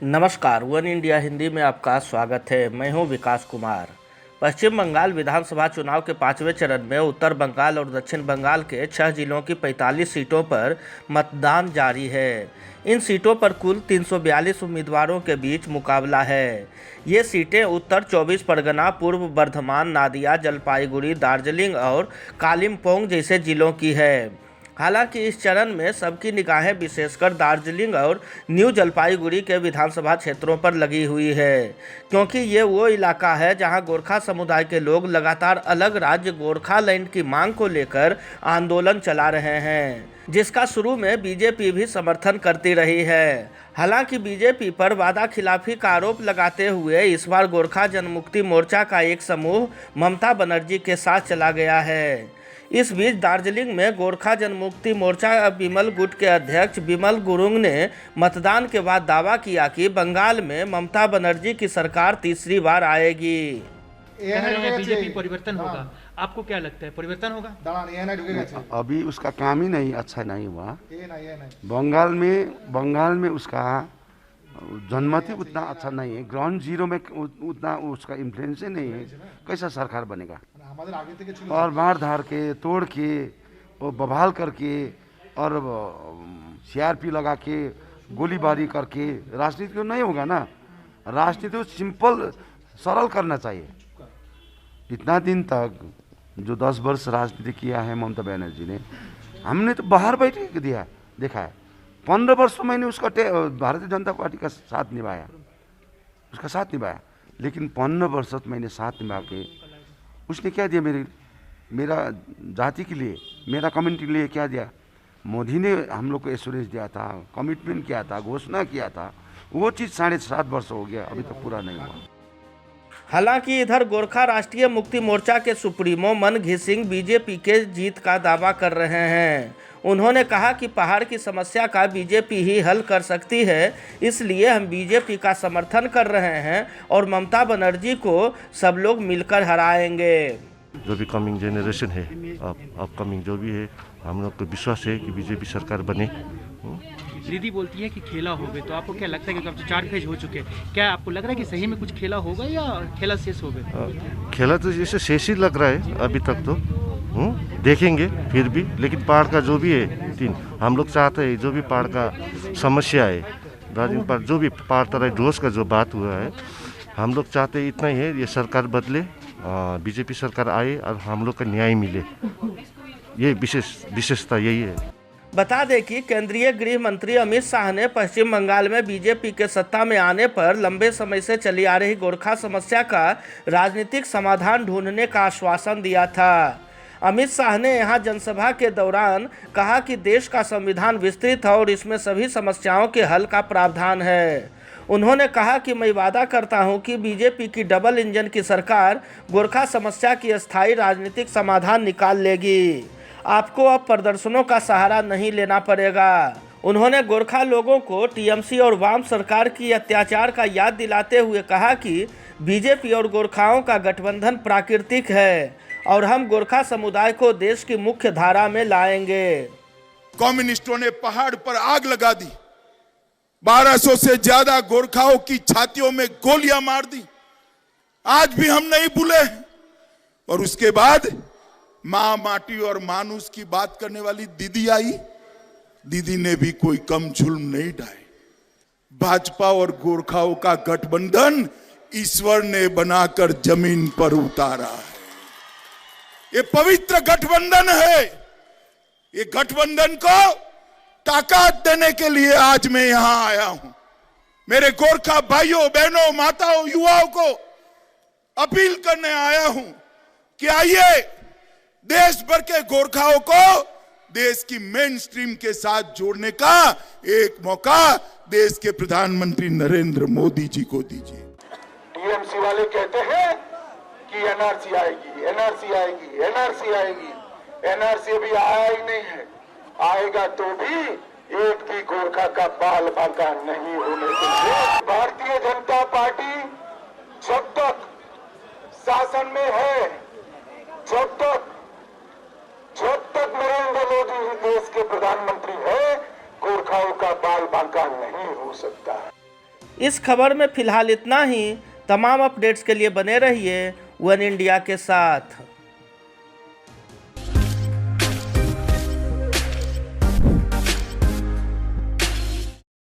नमस्कार, one India Hindi में आपका स्वागत है। मैं हूं विकास कुमार। पश्चिम बंगाल विधानसभा चुनाव के 5वें चरण में उत्तर बंगाल और दक्षिण बंगाल के 6 जिलों की 45 सीटों पर मतदान जारी है। इन सीटों पर कुल 342 उम्मीदवारों के बीच मुकाबला है। ये सीटें उत्तर 24 परगना, पूर्व बर्धमान, नादिया, जलपाईगुड़ी, दार्जिलिंग और कालिम्पोंग जैसे जिलों की है। हालांकि इस चरण में सबकी निगाहें विशेषकर दार्जिलिंग और न्यू जलपाईगुड़ी के विधानसभा क्षेत्रों पर लगी हुई है, क्योंकि ये वो इलाका है जहां गोरखा समुदाय के लोग लगातार अलग राज्य गोरखालैंड की मांग को लेकर आंदोलन चला रहे हैं, जिसका शुरू में बीजेपी भी समर्थन करती रही है। हालांकि बीजेपी पर वादा खिलाफी का आरोप लगाते हुए इस बार गोरखा जनमुक्ति मोर्चा का एक समूह ममता बनर्जी के साथ चला गया है। इस बीच दार्जिलिंग में गोरखा जनमुक्ति मोर्चा बिमल गुट के अध्यक्ष बिमल गुरुंग ने मतदान के बाद दावा किया कि बंगाल में ममता बनर्जी की सरकार तीसरी बार आएगी। बीजेपी परिवर्तन होगा, आपको क्या लगता है परिवर्तन होगा? अभी उसका काम ही नहीं अच्छा नहीं हुआ। बंगाल में उसका जनमति उतना अच्छा नहीं है। ग्राउंड जीरो में उतना उसका इन्फ्लुएंस ही नहीं है। कैसा सरकार बनेगा? और मार धार के, तोड़ के और बवाल करके और सीआरपी लगा के गोलीबारी करके राजनीति तो नहीं होगा ना। राजनीति तो सिंपल सरल करना चाहिए। इतना दिन तक जो 10 वर्ष राजनीति किया है ममता बनर्जी ने, हमने तो बाहर बैठ के दिया देखा है। 15 वर्ष तो मैंने उसका भारतीय जनता पार्टी का साथ निभाया, उसका साथ निभाया, लेकिन 15 वर्ष मैंने साथ निभा के उसने क्या दिया मेरा जाति के लिए, मेरा कम्युनिटी के लिए क्या दिया? मोदी ने हम लोग को एश्योरेंस दिया था, कमिटमेंट किया था, घोषणा किया था। वो चीज़ 7.5 वर्ष हो गया, अभी तक पूरा नहीं हुआ। हालांकि इधर गोरखा राष्ट्रीय मुक्ति मोर्चा के सुप्रीमो मन घिसिंग बीजेपी के जीत का दावा कर रहे हैं। उन्होंने कहा कि पहाड़ की समस्या का बीजेपी ही हल कर सकती है, इसलिए हम बीजेपी का समर्थन कर रहे हैं और ममता बनर्जी को सब लोग मिलकर हराएंगे। जो भी कमिंग जनरेशन है, अपकमिंग जो भी है, हम लोग को विश्वास है कि बीजेपी सरकार बने। दीदी बोलती है कि खेला हो गए, तो आपको क्या लगता है? क्योंकि अब तो 4 फेज हो चुके हैं, क्या आपको लग रहा है कि सही में कुछ खेला होगा या खेला शेष हो गया? खेला तो जैसे शेष ही लग रहा है अभी तक तो। देखेंगे फिर भी, लेकिन पहाड़ का जो भी है हम लोग चाहते हैं, जो भी पहाड़ का समस्या है दार्जिलिंग पर, जो भी पहाड़ तरह ढोस का जो बात हुआ है, हम लोग चाहते हैं इतना ही है, ये सरकार बदले, बीजेपी सरकार आए और हम लोग का न्याय मिले। ये विशेषता यही है। बता दें कि केंद्रीय गृह मंत्री अमित शाह ने पश्चिम बंगाल में बीजेपी के सत्ता में आने पर लंबे समय से चली आ रही गोरखा समस्या का राजनीतिक समाधान ढूंढने का आश्वासन दिया था। अमित शाह ने यहां जनसभा के दौरान कहा कि देश का संविधान विस्तृत है और इसमें सभी समस्याओं के हल का प्रावधान है। उन्होंने कहा कि मैं वादा करता हूं कि बीजेपी की डबल इंजन की सरकार गोरखा समस्या की अस्थायी राजनीतिक समाधान निकाल लेगी। आपको अब प्रदर्शनों का सहारा नहीं लेना पड़ेगा। उन्होंने गोरखा लोगों को टीएमसी और वाम सरकार की अत्याचार का याद दिलाते हुए कहा कि बीजेपी और गोरखाओं का गठबंधन प्राकृतिक है और हम गोरखा समुदाय को देश की मुख्य धारा में लाएंगे। कम्युनिस्टों ने पहाड़ पर आग लगा दी, 1200 से ज्यादा गोरखाओं की छातियों में गोलियां मार दी। आज भी हम नहीं भूले। और उसके बाद मां माटी और मानुस की बात करने वाली दीदी आई, दीदी ने भी कोई कम जुल्म नहीं ढाए। भाजपा और गोरखाओं का गठबंधन ईश्वर ने बनाकर जमीन पर उतारा है। ये पवित्र गठबंधन है। ये गठबंधन को ताकत देने के लिए आज मैं यहां आया हूं। मेरे गोरखा भाइयों, बहनों, माताओं, युवाओं को अपील करने आया हूं कि आइए, देश भर के गोरखाओं को देश की मेन स्ट्रीम के साथ जोड़ने का एक मौका देश के प्रधानमंत्री नरेंद्र मोदी जी को दीजिए। टीएमसी वाले कहते हैं कि एनआरसी आएगी, एनआरसी आएगी, एनआरसी आएगी। एनआरसी अभी आया ही नहीं है। आएगा तो भी एक भी गोरखा का बाल बांका नहीं होने देंगे। भारतीय जनता पार्टी जब तक शासन में है, जब तक नरेंद्र मोदी देश के प्रधानमंत्री है, गोरखाओं का बाल बांका नहीं हो सकता है। इस खबर में फिलहाल इतना ही। तमाम अपडेट्स के लिए बने रहिए वन इंडिया के साथ।